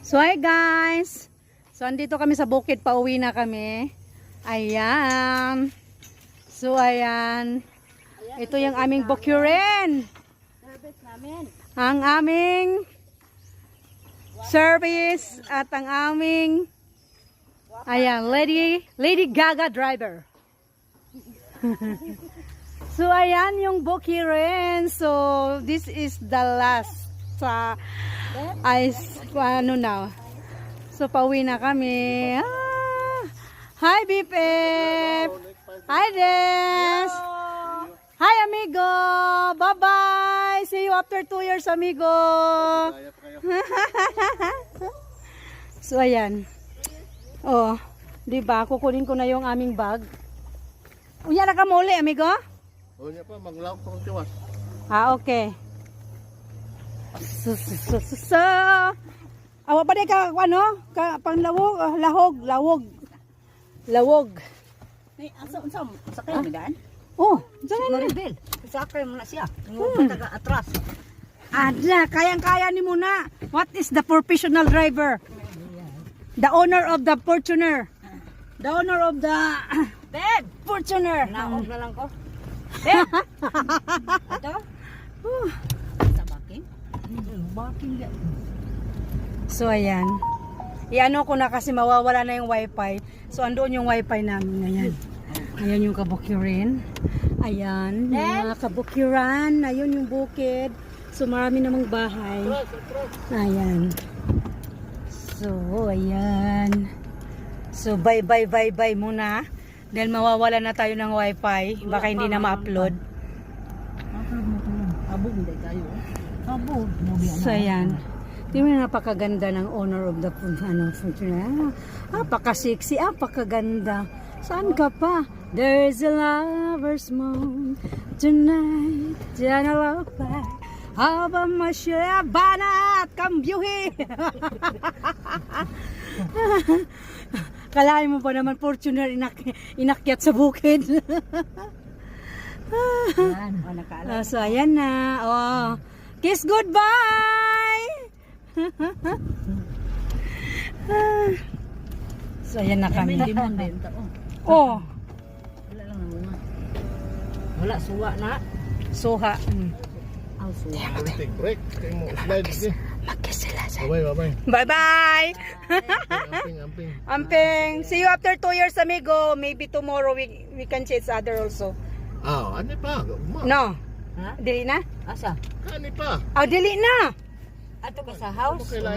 So hi guys. So andito kami sa bukid, pauwi na kami. Ayan. So ayan. Ito yung aming bukurin. Service namin. Ang aming service at ang aming ayan, Lady Gaga driver. So ayan yung bukirin. So this is the last sa ano na. So pauwi na kami. Hi BPF. Hi Des. Hi amigo. Bye bye. See you after 2 years amigo. So ayan. Oh, 'di ba? Kukunin ko na yung aming bag. Unya na ka muli amigo? Unya pa manglawak ko tiwas. Okay. So, awa pa di ka ano? Ka panlawog, lawog. Nay, asa sakay mi daan? Oh, diyan na. Rebel. Sakay mo na siya. Ngupon taga atras. Adla, kayang-kaya ni mo na. What is the professional driver? The owner of the Fortuner. The owner of the Beb, Fortuner. naog na lang ko. Beb. Ato? Sa baking? Baking ya. So ayan. Iano ko na kasi mawawala na yung wifi. So andoon yung wifi namin ngayon. Ayan yung kabukirin. Ayan, mga kabukiran. Ayun yung bukid. So marami namang bahay. Ayan. So ayan. So bye muna. Dahil mawawala na tayo ng wifi. Baka hindi na ma-upload. Abog hindi tayo. Abog. So ayan. Tingnan mo, napakaganda ng owner of the Fortuner. Napaka-sexy, napakaganda. Saan ka pa? There's a lover's moon tonight. Diyan na lapay. Habang masyabana at kambyuhi. Kalahin mo pa naman Fortuner inakyat sa bukid. Yan. O, nakaalam. So ayan na. Oh. Kiss goodbye. So ayan na kami. May limon din to. Oh, Wala lang na muna. Wala suwa na. suha. Aw suwa. Take break. Kay mo slide di. Mag-kiss sila. Bye. Bye-bye. Amping. Amping. See you after 2 years, amigo. Maybe tomorrow we can chase other also. Ano pa? No. Ha? Dili na? Asa? Kani pa. Oh, dili na. Ato ka sa house? Okay lang.